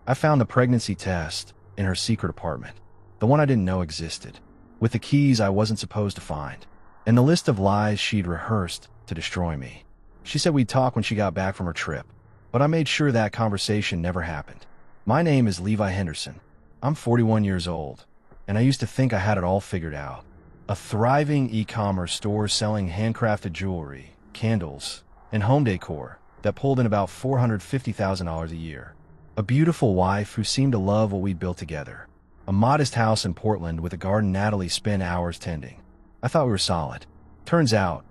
I found the pregnancy test in her secret apartment, the one I didn't know existed, with the keys I wasn't supposed to find, and the list of lies she'd rehearsed to destroy me. She said we'd talk when she got back from her trip, but I made sure that conversation never happened. My name is Levi Henderson. I'm 41 years old, and I used to think I had it all figured out. A thriving e-commerce store selling handcrafted jewelry, candles, and home decor that pulled in about $450,000 a year. A beautiful wife who seemed to love what we'd built together. A modest house in Portland with a garden Natalie spent hours tending. I thought we were solid. Turns out,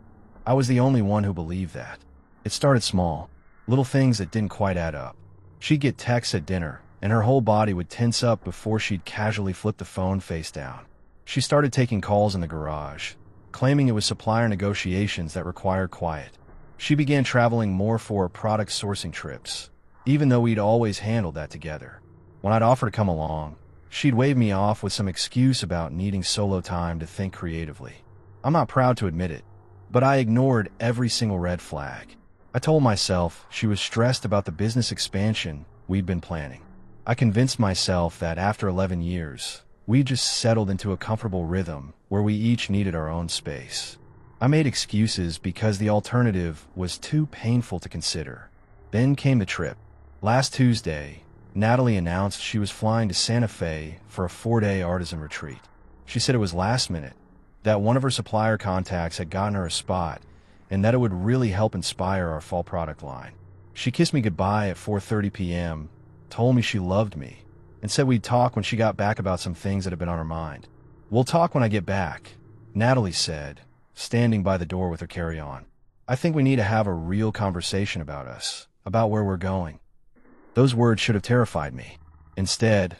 I was the only one who believed that. It started small, little things that didn't quite add up. She'd get texts at dinner, and her whole body would tense up before she'd casually flip the phone face down. She started taking calls in the garage, claiming it was supplier negotiations that required quiet. She began traveling more for product sourcing trips, even though we'd always handled that together. When I'd offer to come along, she'd wave me off with some excuse about needing solo time to think creatively. I'm not proud to admit it, but I ignored every single red flag. I told myself she was stressed about the business expansion we'd been planning. I convinced myself that after 11 years, we'd just settled into a comfortable rhythm where we each needed our own space. I made excuses because the alternative was too painful to consider. Then came the trip. Last Tuesday, Natalie announced she was flying to Santa Fe for a 4-day artisan retreat. She said it was last minute, that one of her supplier contacts had gotten her a spot, and that it would really help inspire our fall product line. She kissed me goodbye at 4:30 p.m., told me she loved me, and said we'd talk when she got back about some things that had been on her mind. "We'll talk when I get back," Natalie said, standing by the door with her carry-on. "I think we need to have a real conversation about us, about where we're going." Those words should have terrified me. Instead,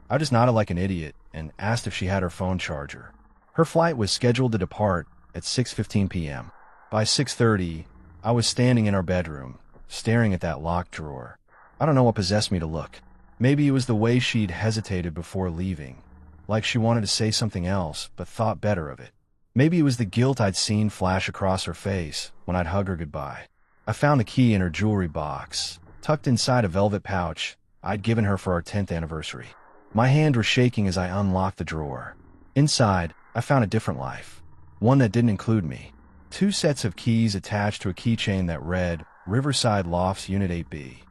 I just nodded like an idiot and asked if she had her phone charger. Her flight was scheduled to depart at 6:15 p.m. By 6:30, I was standing in our bedroom, staring at that locked drawer. I don't know what possessed me to look. Maybe it was the way she'd hesitated before leaving, like she wanted to say something else but thought better of it. Maybe it was the guilt I'd seen flash across her face when I'd hug her goodbye. I found the key in her jewelry box, tucked inside a velvet pouch I'd given her for our 10th anniversary. My hand was shaking as I unlocked the drawer. Inside, I found a different life, one that didn't include me. 2 sets of keys attached to a keychain that read Riverside Lofts Unit 8B.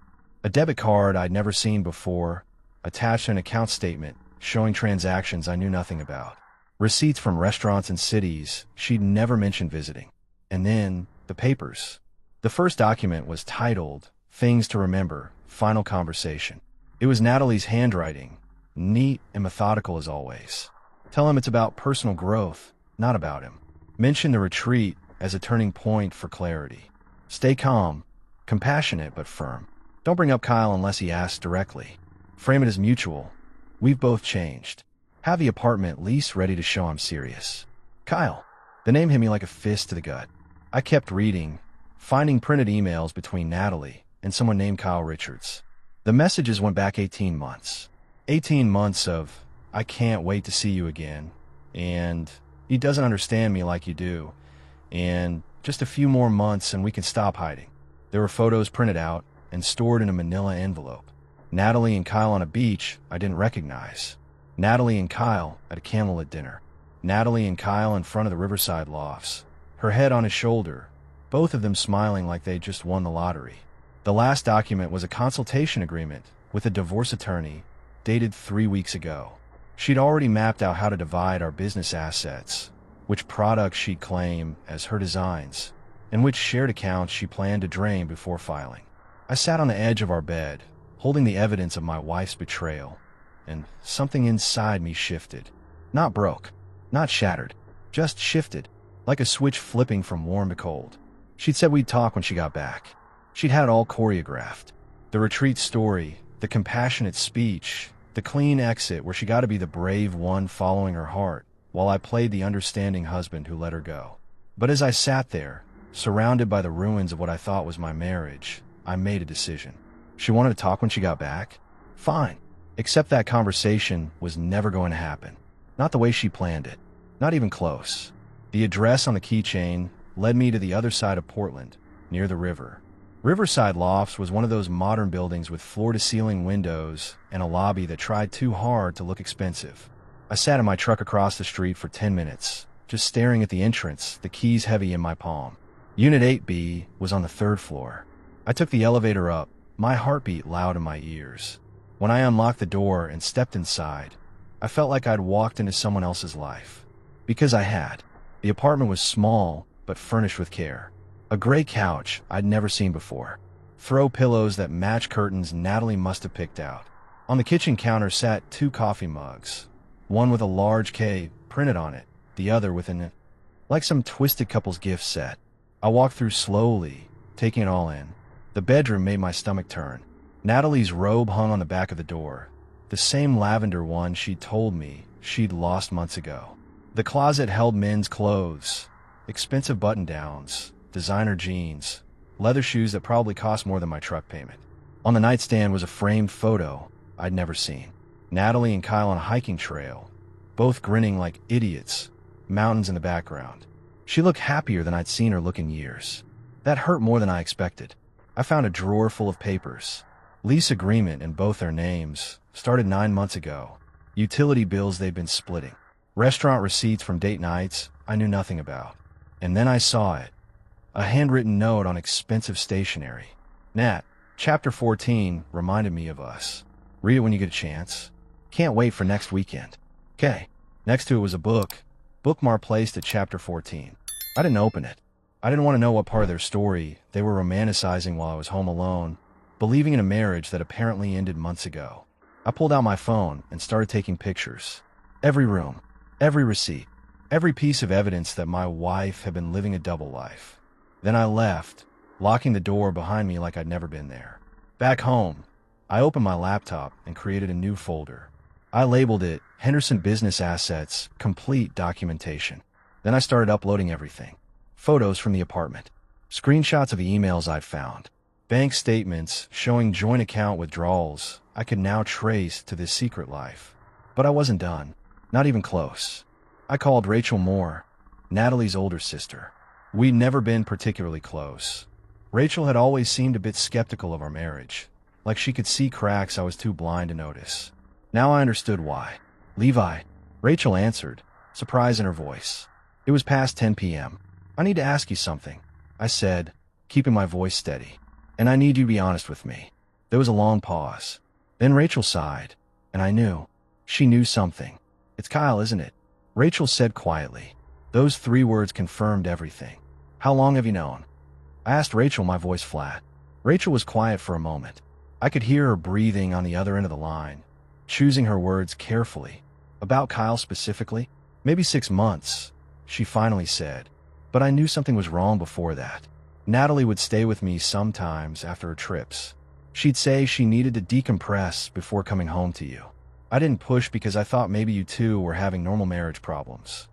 A debit card I'd never seen before, attached to an account statement showing transactions I knew nothing about. Receipts from restaurants and cities she'd never mentioned visiting. And then, the papers. The first document was titled Things to Remember, Final Conversation. It was Natalie's handwriting, neat and methodical as always. Tell him it's about personal growth, not about him. Mention the retreat as a turning point for clarity. Stay calm, compassionate but firm. Don't bring up Kyle unless he asks directly. Frame it as mutual. We've both changed. Have the apartment lease ready to show I'm serious. Kyle. The name hit me like a fist to the gut. I kept reading, finding printed emails between Natalie and someone named Kyle Richards. The messages went back 18 months. 18 months of, "I can't wait to see you again," and "He doesn't understand me like you do," and "Just a few more months and we can stop hiding." There were photos printed out and stored in a manila envelope. Natalie and Kyle on a beach I didn't recognize. Natalie and Kyle at a candlelit dinner. Natalie and Kyle in front of the Riverside Lofts, her head on his shoulder, both of them smiling like they'd just won the lottery. The last document was a consultation agreement with a divorce attorney dated 3 weeks ago. She'd already mapped out how to divide our business assets, which products she'd claim as her designs, and which shared accounts she planned to drain before filing. I sat on the edge of our bed, holding the evidence of my wife's betrayal, and something inside me shifted. Not broke, not shattered, just shifted, like a switch flipping from warm to cold. She'd said we'd talk when she got back. She'd had it all choreographed. The retreat story, the compassionate speech, the clean exit where she got to be the brave one following her heart, while I played the understanding husband who let her go. But as I sat there, surrounded by the ruins of what I thought was my marriage, I made a decision. She wanted to talk when she got back? Fine. Except that conversation was never going to happen. Not the way she planned it. Not even close. The address on the keychain led me to the other side of Portland, near the river. Riverside Lofts was one of those modern buildings with floor-to-ceiling windows and a lobby that tried too hard to look expensive. I sat in my truck across the street for 10 minutes, just staring at the entrance, the keys heavy in my palm. Unit 8B was on the 3rd floor. I took the elevator up, my heartbeat loud in my ears. When I unlocked the door and stepped inside, I felt like I'd walked into someone else's life. Because I had. The apartment was small, but furnished with care. A gray couch I'd never seen before. Throw pillows that match curtains Natalie must have picked out. On the kitchen counter sat 2 coffee mugs, one with a large K printed on it, the other with like some twisted couple's gift set. I walked through slowly, taking it all in. The bedroom made my stomach turn. Natalie's robe hung on the back of the door, the same lavender one she'd told me she'd lost months ago. The closet held men's clothes, expensive button-downs, designer jeans, leather shoes that probably cost more than my truck payment. On the nightstand was a framed photo I'd never seen. Natalie and Kyle on a hiking trail, both grinning like idiots, mountains in the background. She looked happier than I'd seen her look in years. That hurt more than I expected. I found a drawer full of papers. Lease agreement in both their names, started 9 months ago. Utility bills they'd been splitting. Restaurant receipts from date nights I knew nothing about. And then I saw it. A handwritten note on expensive stationery. Nat, Chapter 14 reminded me of us. Read it when you get a chance. Can't wait for next weekend. Okay. Next to it was a bookmark placed at Chapter 14. I didn't open it. I didn't want to know what part of their story they were romanticizing while I was home alone, believing in a marriage that apparently ended months ago. I pulled out my phone and started taking pictures. Every room, every receipt, every piece of evidence that my wife had been living a double life. Then I left, locking the door behind me like I'd never been there. Back home, I opened my laptop and created a new folder. I labeled it Henderson Business Assets, Complete Documentation. Then I started uploading everything. Photos from the apartment, screenshots of the emails I'd found, bank statements showing joint account withdrawals I could now trace to this secret life. But I wasn't done. Not even close. I called Rachel Moore, Natalie's older sister. We'd never been particularly close. Rachel had always seemed a bit skeptical of our marriage, like she could see cracks I was too blind to notice. Now I understood why. Levi, Rachel answered, surprise in her voice. It was past 10 p.m. I need to ask you something, I said, keeping my voice steady. And I need you to be honest with me. There was a long pause. Then Rachel sighed, and I knew. She knew something. It's Kyle, isn't it? Rachel said quietly. Those 3 words confirmed everything. How long have you known? I asked Rachel, my voice flat. Rachel was quiet for a moment. I could hear her breathing on the other end of the line, choosing her words carefully. About Kyle specifically? Maybe 6 months, she finally said. But I knew something was wrong before that. Natalie would stay with me sometimes after her trips. She'd say she needed to decompress before coming home to you. I didn't push because I thought maybe you two were having normal marriage problems.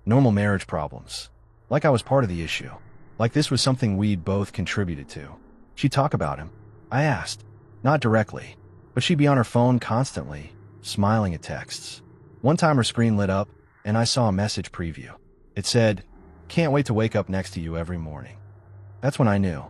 Normal marriage problems. Like I was part of the issue. Like this was something we'd both contributed to. She'd talk about him. I asked. Not directly, but she'd be on her phone constantly, smiling at texts. One time her screen lit up, and I saw a message preview. It said, "Can't wait to wake up next to you every morning." That's when I knew.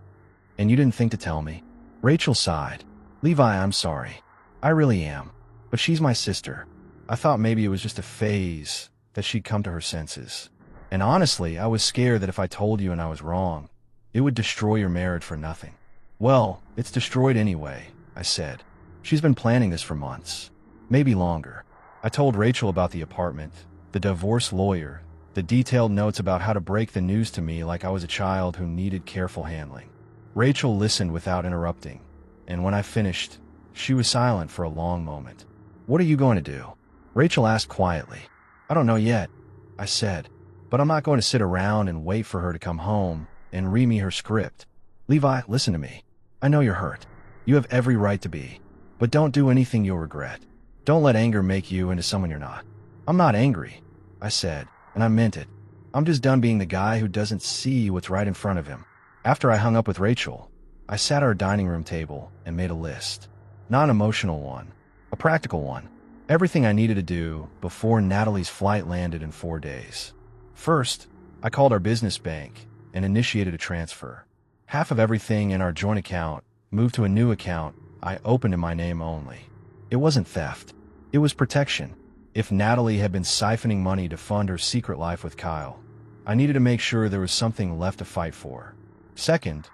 And you didn't think to tell me? Rachel sighed. Levi, I'm sorry. I really am. But she's my sister. I thought maybe it was just a phase, that she'd come to her senses. And honestly, I was scared that if I told you and I was wrong, it would destroy your marriage for nothing. Well, it's destroyed anyway, I said. She's been planning this for months. Maybe longer. I told Rachel about the apartment, the divorce lawyer, the detailed notes about how to break the news to me like I was a child who needed careful handling. Rachel listened without interrupting, and when I finished, she was silent for a long moment. What are you going to do? Rachel asked quietly. I don't know yet, I said, but I'm not going to sit around and wait for her to come home and read me her script. Levi, listen to me. I know you're hurt. You have every right to be. But don't do anything you'll regret. Don't let anger make you into someone you're not. I'm not angry, I said, and I meant it. I'm just done being the guy who doesn't see what's right in front of him. After I hung up with Rachel, I sat at our dining room table and made a list. Not an emotional one, a practical one. Everything I needed to do before Natalie's flight landed in 4 days. First, I called our business bank and initiated a transfer. Half of everything in our joint account moved to a new account I opened in my name only. It wasn't theft. It was protection. If Natalie had been siphoning money to fund her secret life with Kyle, I needed to make sure there was something left to fight for. Second,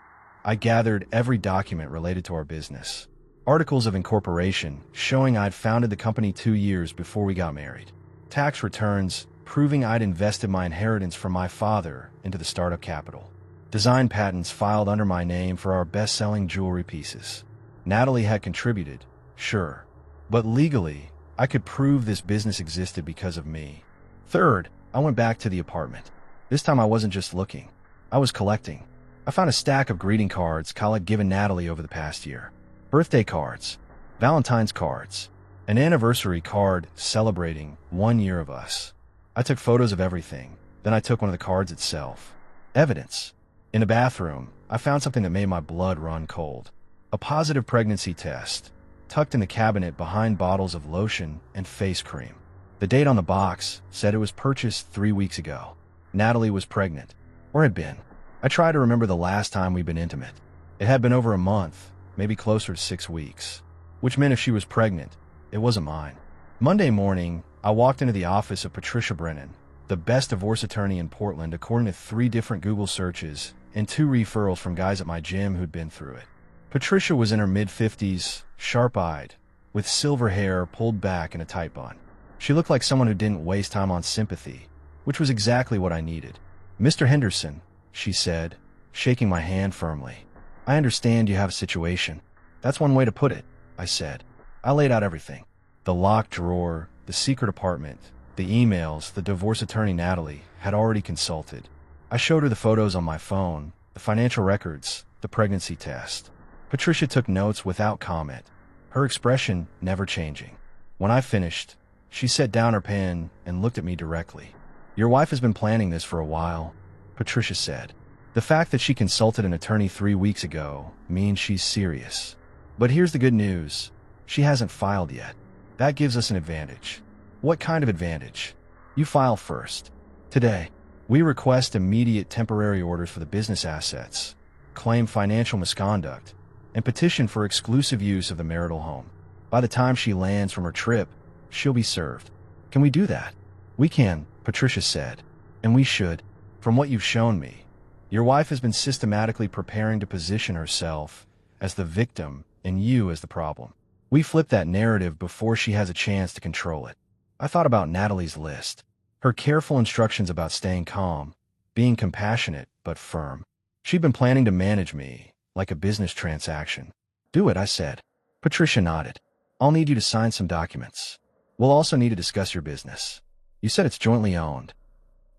I gathered every document related to our business. Articles of incorporation showing I'd founded the company 2 years before we got married. Tax returns proving I'd invested my inheritance from my father into the startup capital. Design patents filed under my name for our best-selling jewelry pieces. Natalie had contributed, sure, but legally, I could prove this business existed because of me. Third, I went back to the apartment. This time I wasn't just looking. I was collecting. I found a stack of greeting cards Kyle had given Natalie over the past year. Birthday cards, Valentine's cards, an anniversary card celebrating 1 year of us. I took photos of everything, then I took one of the cards itself. Evidence. In a bathroom, I found something that made my blood run cold. A positive pregnancy test, tucked in the cabinet behind bottles of lotion and face cream. The date on the box said it was purchased 3 weeks ago. Natalie was pregnant, or had been. I tried to remember the last time we'd been intimate. It had been over a month, maybe closer to 6 weeks, which meant if she was pregnant, it wasn't mine. Monday morning, I walked into the office of Patricia Brennan, the best divorce attorney in Portland according to 3 different Google searches and 2 referrals from guys at my gym who'd been through it. Patricia was in her mid-50s, sharp-eyed, with silver hair pulled back in a tight bun. She looked like someone who didn't waste time on sympathy, which was exactly what I needed. "Mr. Henderson," she said, shaking my hand firmly. "I understand you have a situation." "That's one way to put it," I said. I laid out everything. The locked drawer, the secret apartment, the emails the divorce attorney Natalie had already consulted. I showed her the photos on my phone, the financial records, the pregnancy test. Patricia took notes without comment, her expression never changing. When I finished, she set down her pen and looked at me directly. "Your wife has been planning this for a while," Patricia said. "The fact that she consulted an attorney 3 weeks ago means she's serious. But here's the good news. She hasn't filed yet. That gives us an advantage." "What kind of advantage?" "You file first. Today, we request immediate temporary orders for the business assets, claim financial misconduct, and petition for exclusive use of the marital home. By the time she lands from her trip, she'll be served." "Can we do that?" "We can," Patricia said. "And we should. From what you've shown me, your wife has been systematically preparing to position herself as the victim and you as the problem. We flip that narrative before she has a chance to control it." I thought about Natalie's list, her careful instructions about staying calm, being compassionate but firm. She'd been planning to manage me like a business transaction. "Do it," I said. Patricia nodded. "I'll need you to sign some documents. We'll also need to discuss your business. You said it's jointly owned."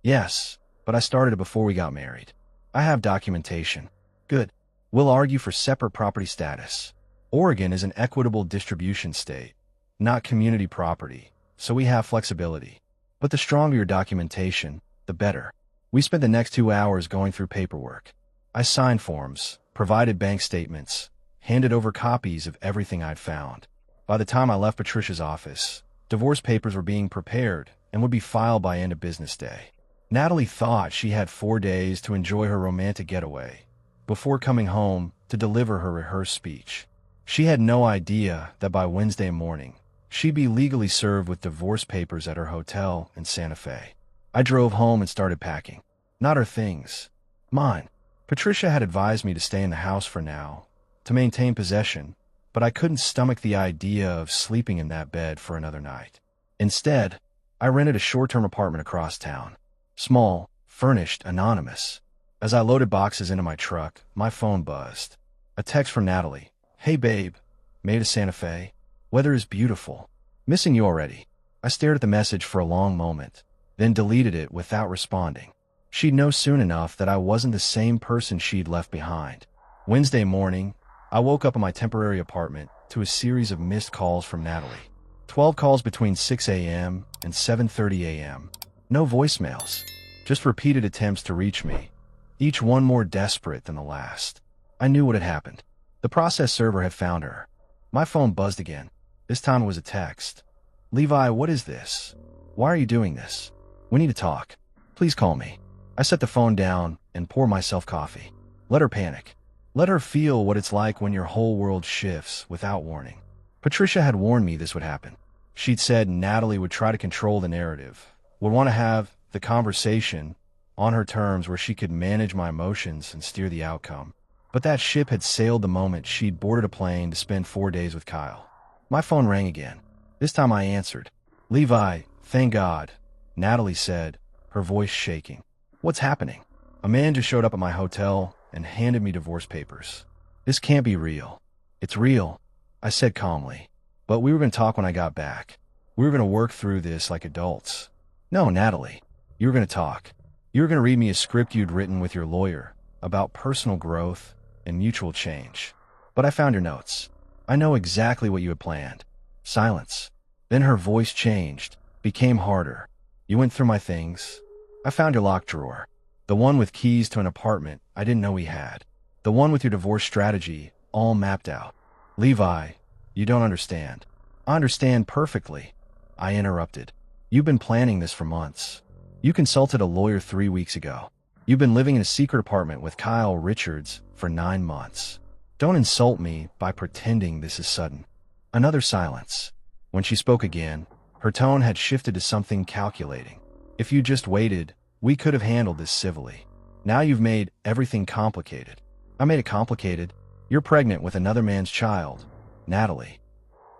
"Yes, but I started it before we got married. I have documentation." "Good. We'll argue for separate property status. Oregon is an equitable distribution state, not community property, so we have flexibility. But the stronger your documentation, the better." We spent the next 2 hours going through paperwork. I signed forms, provided bank statements, handed over copies of everything I'd found. By the time I left Patricia's office, divorce papers were being prepared and would be filed by end of business day. Natalie thought she had 4 days to enjoy her romantic getaway before coming home to deliver her rehearsed speech. She had no idea that by Wednesday morning, she'd be legally served with divorce papers at her hotel in Santa Fe. I drove home and started packing. Not her things. Mine. Patricia had advised me to stay in the house for now, to maintain possession, but I couldn't stomach the idea of sleeping in that bed for another night. Instead, I rented a short-term apartment across town. Small, furnished, anonymous. As I loaded boxes into my truck, my phone buzzed. A text from Natalie. "Hey babe, made it to Santa Fe. Weather is beautiful. Missing you already." I stared at the message for a long moment, then deleted it without responding. She'd know soon enough that I wasn't the same person she'd left behind. Wednesday morning, I woke up in my temporary apartment to a series of missed calls from Natalie. 12 calls between 6 a.m. and 7:30 a.m. No voicemails, just repeated attempts to reach me, each one more desperate than the last. I knew what had happened. The process server had found her. My phone buzzed again. This time it was a text. "Levi, what is this? Why are you doing this? We need to talk. Please call me." I set the phone down and poured myself coffee. Let her panic. Let her feel what it's like when your whole world shifts without warning. Patricia had warned me this would happen. She'd said Natalie would try to control the narrative, would want to have the conversation on her terms where she could manage my emotions and steer the outcome. But that ship had sailed the moment she'd boarded a plane to spend 4 days with Kyle. My phone rang again. This time I answered. "Levi, thank God," Natalie said, her voice shaking. "What's happening?" "A man just showed up at my hotel and handed me divorce papers." "This can't be real." "It's real," I said calmly. "But we were going to talk when I got back. We were going to work through this like adults." "No, Natalie. You were going to talk. You were going to read me a script you'd written with your lawyer about personal growth and mutual change. But I found your notes. I know exactly what you had planned." Silence. Then her voice changed, became harder. "You went through my things. I found your locked drawer. The one with keys to an apartment I didn't know we had. The one with your divorce strategy all mapped out." "Levi, you don't understand." "I understand perfectly," I interrupted. "You've been planning this for months. You consulted a lawyer 3 weeks ago. You've been living in a secret apartment with Kyle Richards for 9 months. Don't insult me by pretending this is sudden." Another silence. When she spoke again, her tone had shifted to something calculating. "If you just waited, we could have handled this civilly. Now you've made everything complicated." "I made it complicated. You're pregnant with another man's child, Natalie."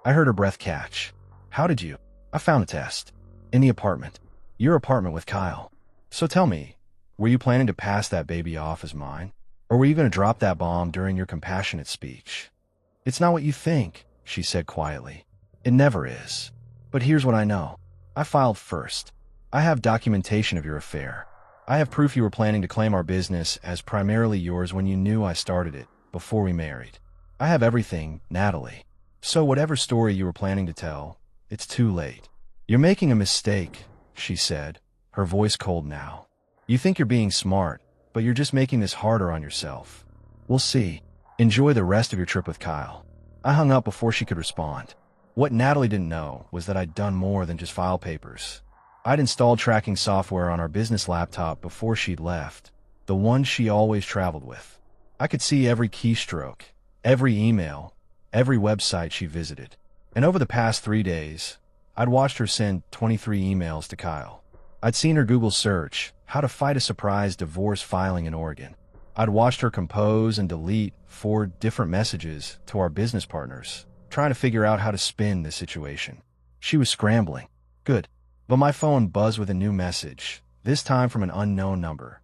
I heard her breath catch. "How did you?" "I found a test. In the apartment. Your apartment with Kyle. So tell me, were you planning to pass that baby off as mine? Or were you going to drop that bomb during your compassionate speech?" "It's not what you think," she said quietly. "It never is. But here's what I know. I filed first. I have documentation of your affair. I have proof you were planning to claim our business as primarily yours when you knew I started it, before we married. I have everything, Natalie. So whatever story you were planning to tell, it's too late." "You're making a mistake," she said, her voice cold now. "You think you're being smart, but you're just making this harder on yourself. We'll see. Enjoy the rest of your trip with Kyle." I hung up before she could respond. What Natalie didn't know was that I'd done more than just file papers. I'd installed tracking software on our business laptop before she'd left, the one she always traveled with. I could see every keystroke, every email, every website she visited. And over the past 3 days, I'd watched her send 23 emails to Kyle. I'd seen her Google search how to fight a surprise divorce filing in Oregon. I'd watched her compose and delete 4 different messages to our business partners, trying to figure out how to spin this situation. She was scrambling. Good. But my phone buzzed with a new message, this time from an unknown number.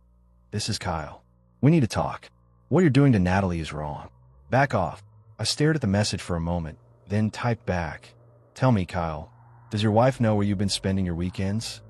"This is Kyle. We need to talk. What you're doing to Natalie is wrong. Back off." I stared at the message for a moment, then typed back. "Tell me, Kyle, does your wife know where you've been spending your weekends?"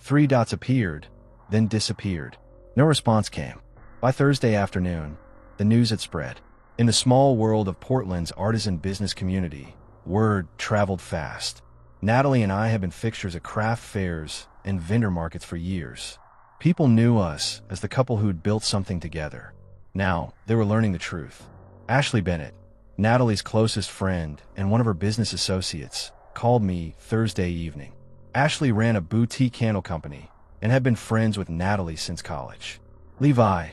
3 dots appeared, then disappeared. No response came. By Thursday afternoon, the news had spread. In the small world of Portland's artisan business community, word traveled fast. Natalie and I had been fixtures at craft fairs and vendor markets for years. People knew us as the couple who'd built something together. Now, they were learning the truth. Ashley Bennett, Natalie's closest friend and one of her business associates, called me Thursday evening. Ashley ran a boutique candle company and had been friends with Natalie since college. "Levi,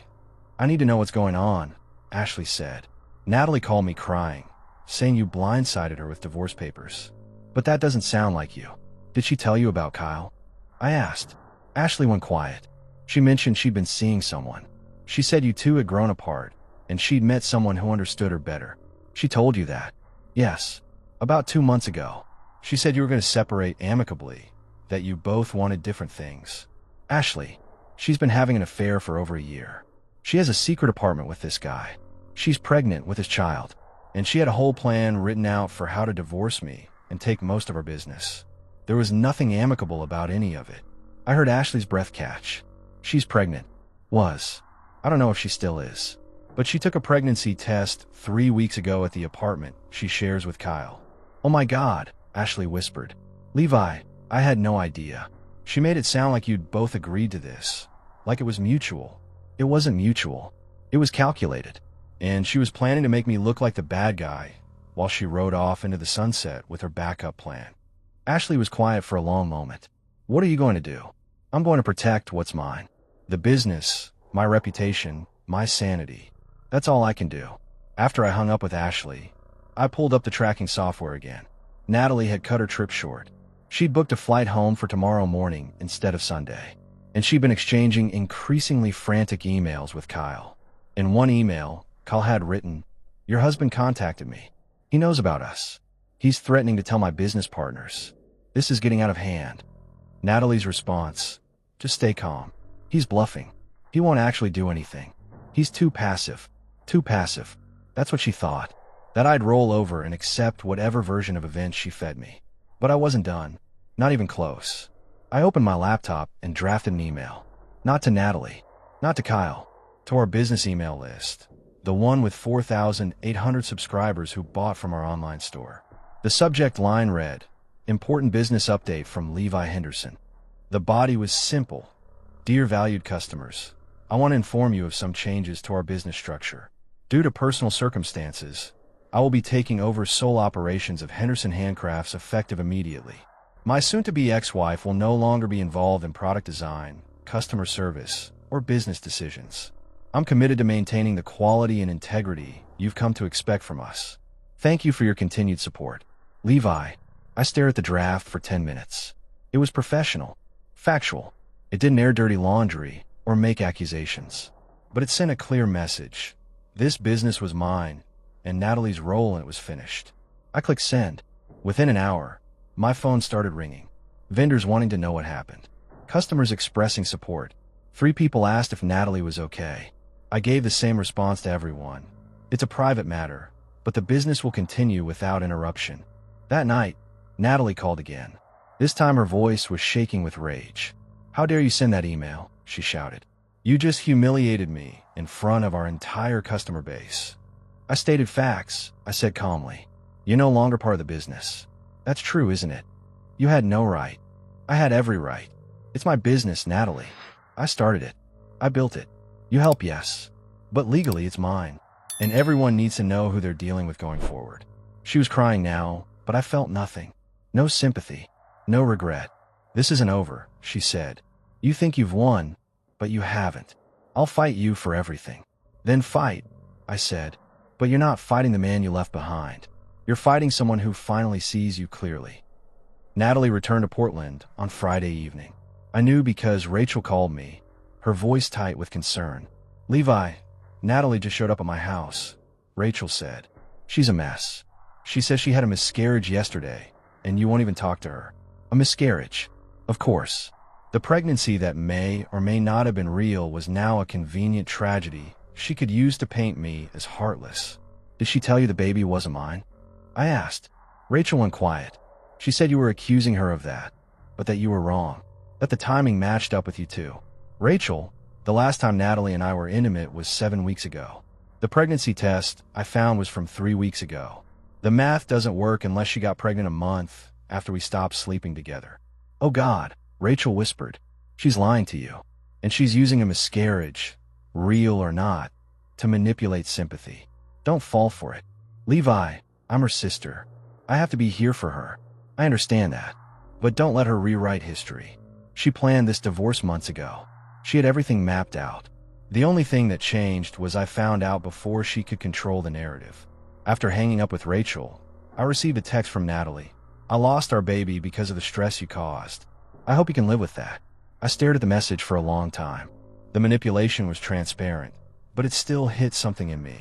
I need to know what's going on," Ashley said. "Natalie called me crying, saying you blindsided her with divorce papers. But that doesn't sound like you. Did she tell you about Kyle?" I asked. Ashley went quiet. She mentioned she'd been seeing someone. She said you two had grown apart, and she'd met someone who understood her better. "She told you that?" "Yes. About 2 months ago. She said you were going to separate amicably, that you both wanted different things." "Ashley, she's been having an affair for over a year. She has a secret apartment with this guy. She's pregnant with his child, and she had a whole plan written out for how to divorce me and take most of our business. There was nothing amicable about any of it." I heard Ashley's breath catch. "She's pregnant." Was. I don't know if she still is. But she took a pregnancy test 3 weeks ago at the apartment she shares with Kyle. "Oh my God," Ashley whispered. "Levi, I had no idea. She made it sound like you'd both agreed to this, like it was mutual." "It wasn't mutual. It was calculated. And she was planning to make me look like the bad guy while she rode off into the sunset with her backup plan." Ashley was quiet for a long moment. "What are you going to do?" "I'm going to protect what's mine. The business, my reputation, my sanity. That's all I can do. After I hung up with Ashley, I pulled up the tracking software again. Natalie had cut her trip short. She'd booked a flight home for tomorrow morning instead of Sunday, and she'd been exchanging increasingly frantic emails with Kyle. In one email, Kyle had written, "Your husband contacted me. He knows about us. He's threatening to tell my business partners. This is getting out of hand." Natalie's response, "Just stay calm. He's bluffing. He won't actually do anything. He's too passive. Too passive." That's what she thought. That I'd roll over and accept whatever version of events she fed me. But I wasn't done. Not even close. I opened my laptop and drafted an email. Not to Natalie. Not to Kyle. To our business email list. The one with 4,800 subscribers who bought from our online store. The subject line read, "Important business update from Levi Henderson." The body was simple. "Dear valued customers, I want to inform you of some changes to our business structure. Due to personal circumstances, I will be taking over sole operations of Henderson Handcrafts effective immediately. My soon-to-be ex-wife will no longer be involved in product design, customer service, or business decisions. I'm committed to maintaining the quality and integrity you've come to expect from us. Thank you for your continued support. Levi." I stared at the draft for 10 minutes. It was professional, factual. It didn't air dirty laundry or make accusations. But it sent a clear message. This business was mine, and Natalie's role in it was finished. I clicked send. Within an hour, my phone started ringing. Vendors wanting to know what happened. Customers expressing support. 3 people asked if Natalie was okay. I gave the same response to everyone. It's a private matter, but the business will continue without interruption. That night, Natalie called again. This time her voice was shaking with rage. "How dare you send that email?" she shouted. "You just humiliated me in front of our entire customer base." I stated facts, I said calmly. "You're no longer part of the business. That's true, isn't it? You had no right. I had every right. It's my business, Natalie. I started it. I built it. You help, yes. But legally, it's mine. And everyone needs to know who they're dealing with going forward." She was crying now, but I felt nothing. No sympathy. No regret. "This isn't over," she said. "You think you've won, but you haven't. I'll fight you for everything." "Then fight," I said. "But you're not fighting the man you left behind. You're fighting someone who finally sees you clearly." Natalie returned to Portland on Friday evening. I knew because Rachel called me, her voice tight with concern. "Levi, Natalie just showed up at my house," Rachel said. "She's a mess. She says she had a miscarriage yesterday, and you won't even talk to her." A miscarriage. Of course. The pregnancy that may or may not have been real was now a convenient tragedy she could use to paint me as heartless. "Did she tell you the baby wasn't mine?" I asked. Rachel went quiet. "She said you were accusing her of that, but that you were wrong. That the timing matched up with you too." "Rachel, the last time Natalie and I were intimate was 7 weeks ago. The pregnancy test I found was from 3 weeks ago. The math doesn't work unless she got pregnant a month after we stopped sleeping together." "Oh God," Rachel whispered. "She's lying to you. And she's using a miscarriage, real or not, to manipulate sympathy. Don't fall for it. Levi, I'm her sister. I have to be here for her. I understand that. But don't let her rewrite history. She planned this divorce months ago. She had everything mapped out. The only thing that changed was I found out before she could control the narrative." After hanging up with Rachel, I received a text from Natalie. "I lost our baby because of the stress you caused. I hope you can live with that." I stared at the message for a long time. The manipulation was transparent, but it still hit something in me.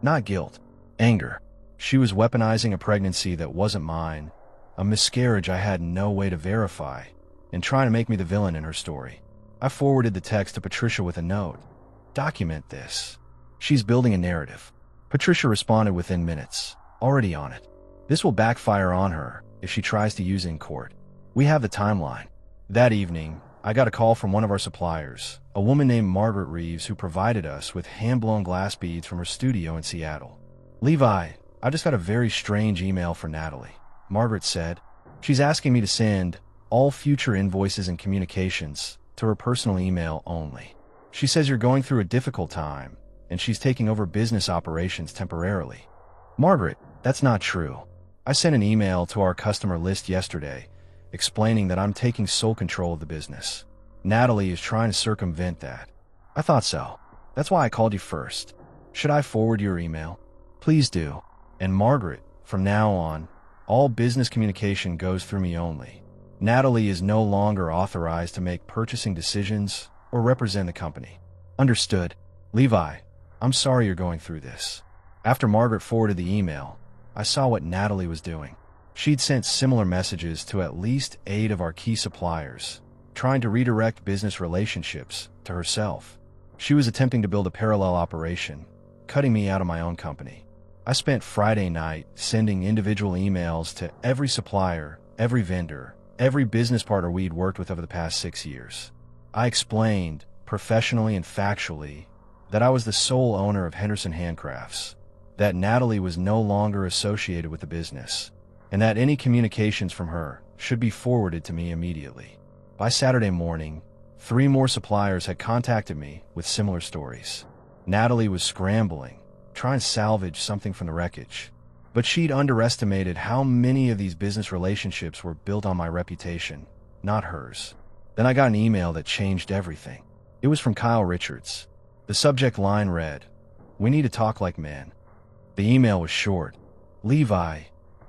Not guilt, anger. She was weaponizing a pregnancy that wasn't mine, a miscarriage I had no way to verify, and trying to make me the villain in her story. I forwarded the text to Patricia with a note. "Document this. She's building a narrative." Patricia responded within minutes. "Already on it. This will backfire on her if she tries to use it in court. We have the timeline." That evening, I got a call from one of our suppliers, a woman named Margaret Reeves, who provided us with hand-blown glass beads from her studio in Seattle. "Levi, I just got a very strange email from Natalie," Margaret said. "She's asking me to send all future invoices and communications to her personal email only. She says you're going through a difficult time, and she's taking over business operations temporarily." "Margaret, that's not true. I sent an email to our customer list yesterday explaining that I'm taking sole control of the business. Natalie is trying to circumvent that." "I thought so. That's why I called you first." Should I forward your email? Please do. And Margaret, from now on, all business communication goes through me only. Natalie is no longer authorized to make purchasing decisions or represent the company. Understood. Levi, I'm sorry you're going through this. After Margaret forwarded the email, I saw what Natalie was doing. She'd sent similar messages to at least 8 of our key suppliers, trying to redirect business relationships to herself. She was attempting to build a parallel operation, cutting me out of my own company. I spent Friday night sending individual emails to every supplier, every vendor, every business partner we'd worked with over the past 6 years. I explained, professionally and factually, that I was the sole owner of Henderson Handcrafts, that Natalie was no longer associated with the business, and that any communications from her should be forwarded to me immediately. By Saturday morning, 3 more suppliers had contacted me with similar stories. Natalie was scrambling, trying to salvage something from the wreckage, but she'd underestimated how many of these business relationships were built on my reputation, not hers. Then I got an email that changed everything. It was from Kyle Richards. The subject line read, "We need to talk like men." The email was short. "Levi,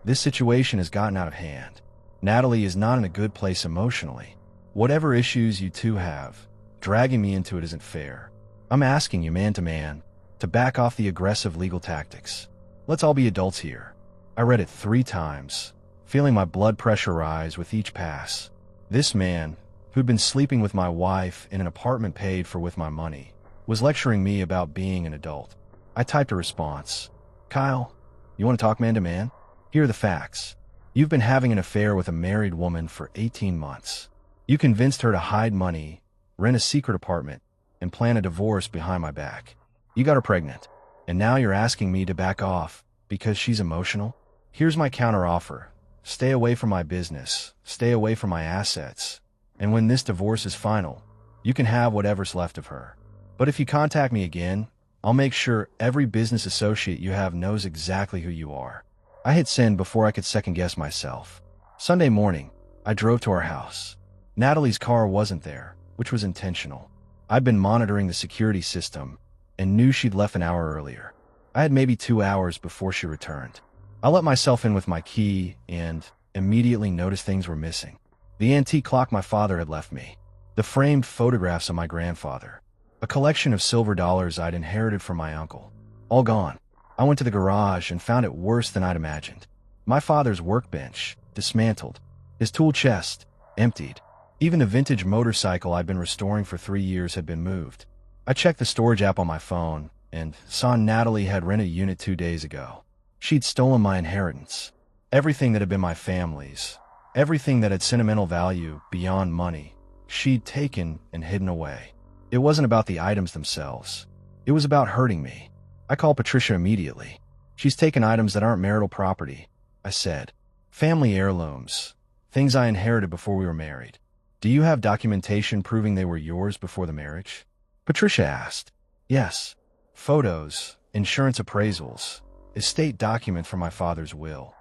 this situation has gotten out of hand. Natalie is not in a good place emotionally. Whatever issues you two have, dragging me into it isn't fair. I'm asking you man to man to back off the aggressive legal tactics. Let's all be adults here." I read it 3 times, feeling my blood pressure rise with each pass. This man, who'd been sleeping with my wife in an apartment paid for with my money, was lecturing me about being an adult. I typed a response. "Kyle, you want to talk man to man? Here are the facts. You've been having an affair with a married woman for 18 months. You convinced her to hide money, rent a secret apartment, and plan a divorce behind my back. You got her pregnant, and now you're asking me to back off because she's emotional? Here's my counteroffer. Stay away from my business, stay away from my assets, and when this divorce is final, you can have whatever's left of her. But if you contact me again, I'll make sure every business associate you have knows exactly who you are." I hit send before I could second-guess myself. Sunday morning, I drove to our house. Natalie's car wasn't there, which was intentional. I'd been monitoring the security system and knew she'd left an hour earlier. I had maybe 2 hours before she returned. I let myself in with my key and immediately noticed things were missing. The antique clock my father had left me, the framed photographs of my grandfather, a collection of silver dollars I'd inherited from my uncle. All gone. I went to the garage and found it worse than I'd imagined. My father's workbench, dismantled. His tool chest, emptied. Even a vintage motorcycle I'd been restoring for 3 years had been moved. I checked the storage app on my phone and saw Natalie had rented a unit 2 days ago. She'd stolen my inheritance. Everything that had been my family's. Everything that had sentimental value beyond money. She'd taken and hidden away. It wasn't about the items themselves. It was about hurting me. I called Patricia immediately. "She's taken items that aren't marital property," I said. "Family heirlooms. Things I inherited before we were married. Do you have documentation proving they were yours before the marriage?" Patricia asked. "Yes. Photos, insurance appraisals, estate document from my father's will."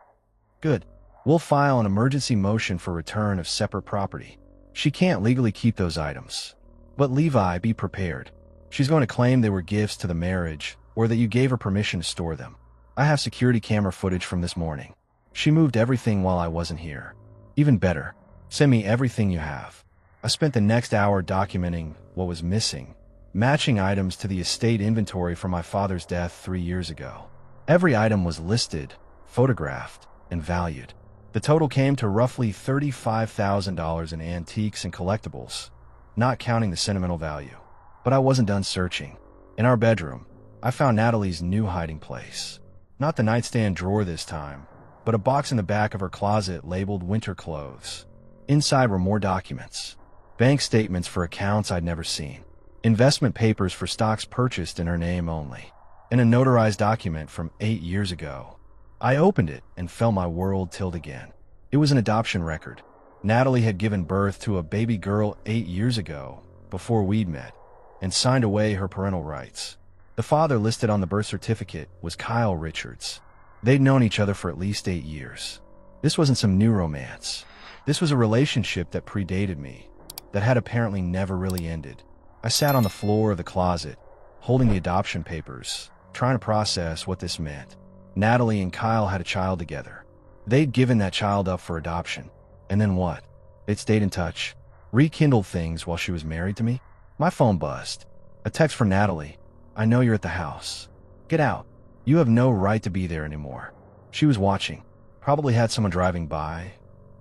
"Good. We'll file an emergency motion for return of separate property. She can't legally keep those items. But Levi, be prepared. She's going to claim they were gifts to the marriage or that you gave her permission to store them. I have security camera footage from this morning. She moved everything while I wasn't here. Even better, send me everything you have." I spent the next hour documenting what was missing, matching items to the estate inventory from my father's death 3 years ago. Every item was listed, photographed, and valued. The total came to roughly $35,000 in antiques and collectibles, not counting the sentimental value. But I wasn't done searching. In our bedroom, I found Natalie's new hiding place. Not the nightstand drawer this time, but a box in the back of her closet labeled winter clothes. Inside were more documents. Bank statements for accounts I'd never seen. Investment papers for stocks purchased in her name only. And a notarized document from 8 years ago. I opened it and felt my world tilt again. It was an adoption record. Natalie had given birth to a baby girl 8 years ago, before we'd met, and signed away her parental rights. The father listed on the birth certificate was Kyle Richards. They'd known each other for at least 8 years. This wasn't some new romance. This was a relationship that predated me, that had apparently never really ended. I sat on the floor of the closet, holding the adoption papers, trying to process what this meant. Natalie and Kyle had a child together. They'd given that child up for adoption. And then what? They'd stayed in touch, rekindled things while she was married to me. My phone buzzed. A text from Natalie. I know you're at the house. Get out. You have no right to be there anymore. She was watching. Probably had someone driving by.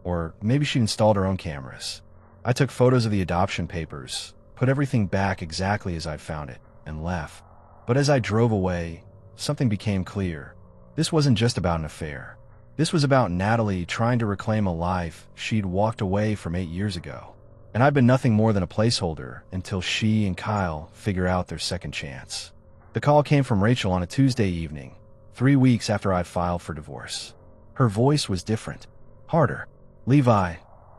Or maybe she installed her own cameras. I took photos of the adoption papers, put everything back exactly as I'd found it, and left. But as I drove away, something became clear. This wasn't just about an affair. This was about Natalie trying to reclaim a life she'd walked away from 8 years ago. And I've been nothing more than a placeholder until she and Kyle figure out their second chance. The call came from Rachel on a Tuesday evening, 3 weeks after I'd filed for divorce. Her voice was different, harder. Levi,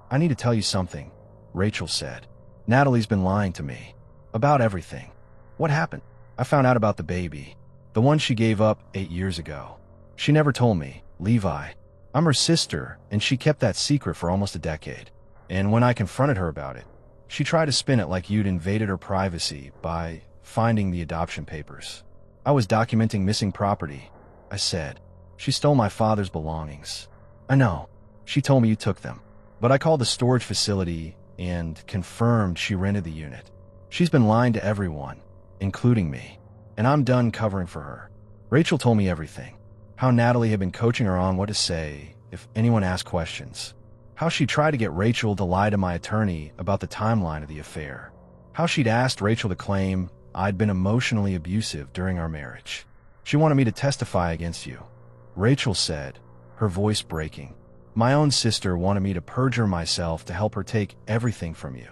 I need to tell you something, Rachel said. Natalie's been lying to me. About everything. What happened? I found out about the baby. The one she gave up 8 years ago. She never told me, Levi. I'm her sister, and she kept that secret for almost a decade. And when I confronted her about it, she tried to spin it like you'd invaded her privacy by finding the adoption papers. I was documenting missing property, I said. She stole my father's belongings. I know. She told me you took them. But I called the storage facility and confirmed she rented the unit. She's been lying to everyone, including me. And I'm done covering for her. Rachel told me everything. How Natalie had been coaching her on what to say if anyone asked questions. How she tried to get Rachel to lie to my attorney about the timeline of the affair. How she'd asked Rachel to claim I'd been emotionally abusive during our marriage. She wanted me to testify against you. Rachel said, her voice breaking. My own sister wanted me to perjure myself to help her take everything from you.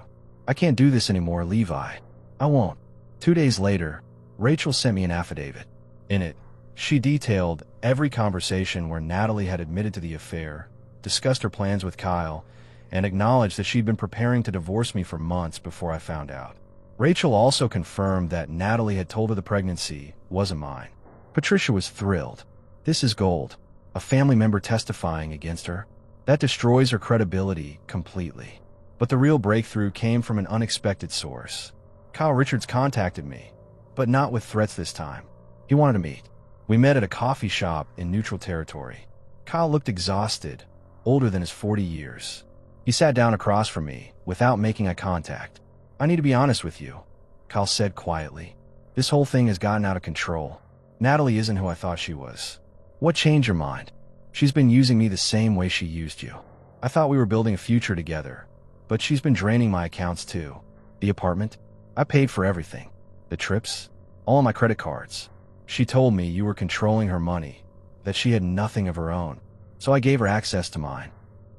I can't do this anymore, Levi. I won't. 2 days later, Rachel sent me an affidavit. In it, she detailed every conversation where Natalie had admitted to the affair, discussed her plans with Kyle, and acknowledged that she'd been preparing to divorce me for months before I found out. Rachel also confirmed that Natalie had told her the pregnancy wasn't mine. Patricia was thrilled. This is gold. A family member testifying against her. That destroys her credibility completely. But the real breakthrough came from an unexpected source. Kyle Richards contacted me, but not with threats this time. He wanted to meet. We met at a coffee shop in neutral territory. Kyle looked exhausted, older than his 40 years. He sat down across from me without making eye contact. I need to be honest with you, Kyle said quietly. This whole thing has gotten out of control. Natalie isn't who I thought she was. What changed your mind? She's been using me the same way she used you. I thought we were building a future together, but she's been draining my accounts too. The apartment? I paid for everything. The trips? All of my credit cards. She told me you were controlling her money, that she had nothing of her own. So I gave her access to mine.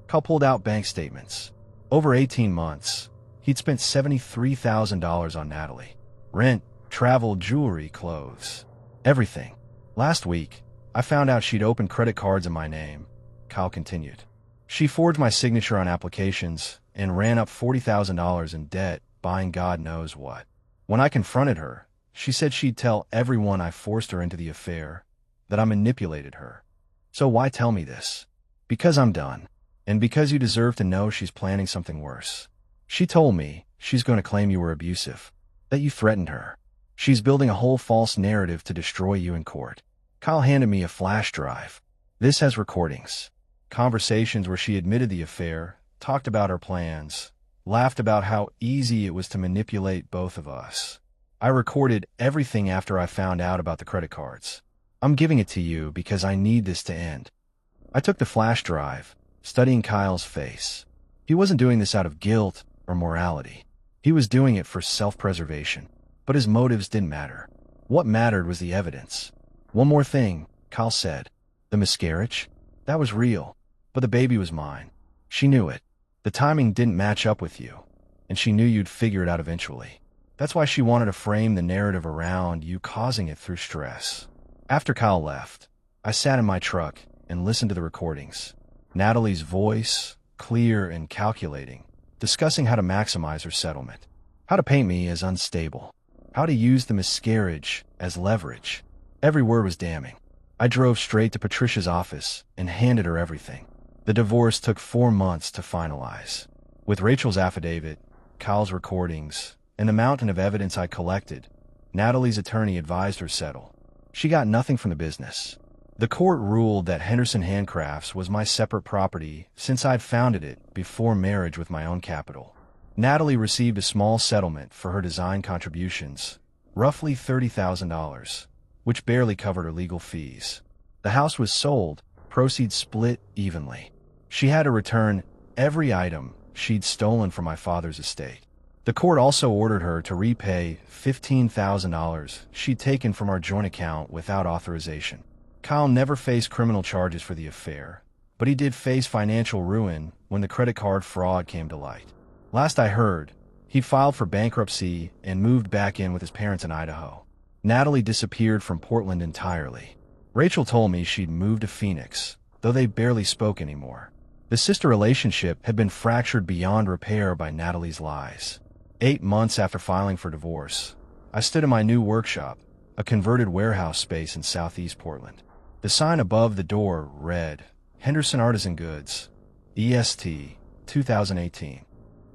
Kyle pulled out bank statements. Over 18 months, he'd spent $73,000 on Natalie. Rent, travel, jewelry, clothes. Everything. Last week, I found out she'd opened credit cards in my name, Kyle continued. She forged my signature on applications and ran up $40,000 in debt buying God knows what. When I confronted her, she said she'd tell everyone I forced her into the affair, that I manipulated her. So why tell me this? Because I'm done. And because you deserve to know she's planning something worse. She told me she's going to claim you were abusive, that you threatened her. She's building a whole false narrative to destroy you in court. Kyle handed me a flash drive. This has recordings. Conversations where she admitted the affair, talked about her plans, laughed about how easy it was to manipulate both of us. I recorded everything after I found out about the credit cards. I'm giving it to you because I need this to end. I took the flash drive, studying Kyle's face. He wasn't doing this out of guilt or morality. He was doing it for self-preservation. But his motives didn't matter. What mattered was the evidence. One more thing, Kyle said. The miscarriage? That was real. But the baby was mine. She knew it. The timing didn't match up with you. And she knew you'd figure it out eventually. That's why she wanted to frame the narrative around you causing it through stress. After Kyle left, I sat in my truck and listened to the recordings. Natalie's voice, clear and calculating, discussing how to maximize her settlement. How to paint me as unstable. How to use the miscarriage as leverage. Every word was damning. I drove straight to Patricia's office and handed her everything. The divorce took 4 months to finalize. With Rachel's affidavit, Kyle's recordings, and the mountain of evidence I collected, Natalie's attorney advised her settle. She got nothing from the business. The court ruled that Henderson Handcrafts was my separate property since I'd founded it before marriage with my own capital. Natalie received a small settlement for her design contributions, roughly $30,000, which barely covered her legal fees. The house was sold, proceeds split evenly. She had to return every item she'd stolen from my father's estate. The court also ordered her to repay $15,000 she'd taken from our joint account without authorization. Kyle never faced criminal charges for the affair, but he did face financial ruin when the credit card fraud came to light. Last I heard, he filed for bankruptcy and moved back in with his parents in Idaho. Natalie disappeared from Portland entirely. Rachel told me she'd moved to Phoenix, though they barely spoke anymore. The sister relationship had been fractured beyond repair by Natalie's lies. 8 months after filing for divorce, I stood in my new workshop, a converted warehouse space in southeast Portland. The sign above the door read, Henderson Artisan Goods, EST, 2018.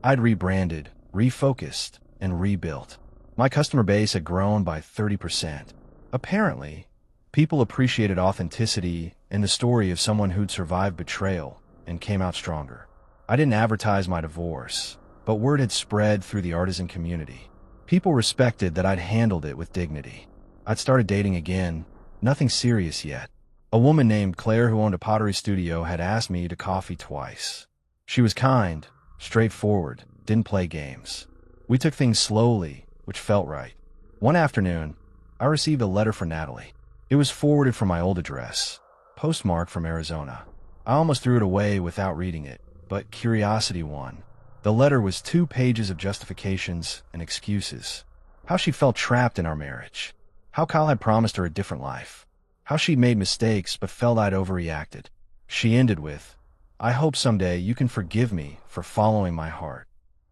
I'd rebranded, refocused, and rebuilt. My customer base had grown by 30%. Apparently, people appreciated authenticity and the story of someone who'd survived betrayal and came out stronger. I didn't advertise my divorce, but word had spread through the artisan community. People respected that I'd handled it with dignity. I'd started dating again, nothing serious yet. A woman named Claire who owned a pottery studio had asked me to coffee twice. She was kind, straightforward, didn't play games. We took things slowly, which felt right. One afternoon, I received a letter from Natalie. It was forwarded from my old address, postmarked from Arizona. I almost threw it away without reading it, but curiosity won. The letter was 2 pages of justifications and excuses. How she felt trapped in our marriage. How Kyle had promised her a different life. How she'd made mistakes but felt I'd overreacted. She ended with, I hope someday you can forgive me for following my heart.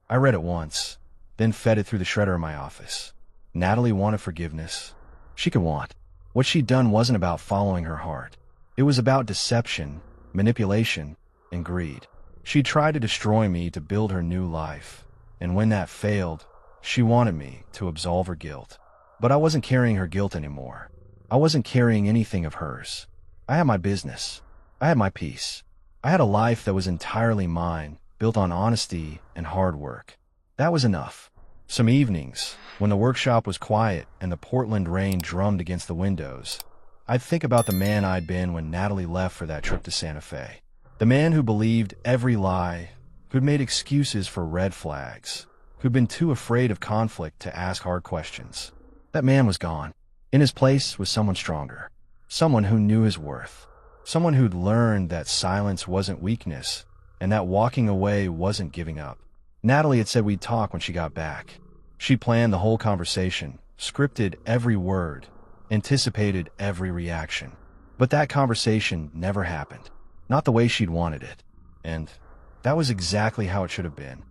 I read it once, then fed it through the shredder in my office. Natalie wanted forgiveness. She could want. What she'd done wasn't about following her heart. It was about deception, manipulation, and greed. She tried to destroy me to build her new life, and when that failed, she wanted me to absolve her guilt. But I wasn't carrying her guilt anymore. I wasn't carrying anything of hers. I had my business. I had my peace. I had a life that was entirely mine, built on honesty and hard work. That was enough. Some evenings, when the workshop was quiet and the Portland rain drummed against the windows, I'd think about the man I'd been when Natalie left for that trip to Santa Fe. The man who believed every lie, who'd made excuses for red flags, who'd been too afraid of conflict to ask hard questions. That man was gone. In his place was someone stronger, someone who knew his worth, someone who'd learned that silence wasn't weakness and that walking away wasn't giving up. Natalie had said we'd talk when she got back. She planned the whole conversation, scripted every word, anticipated every reaction. But that conversation never happened, not the way she'd wanted it. And that was exactly how it should have been.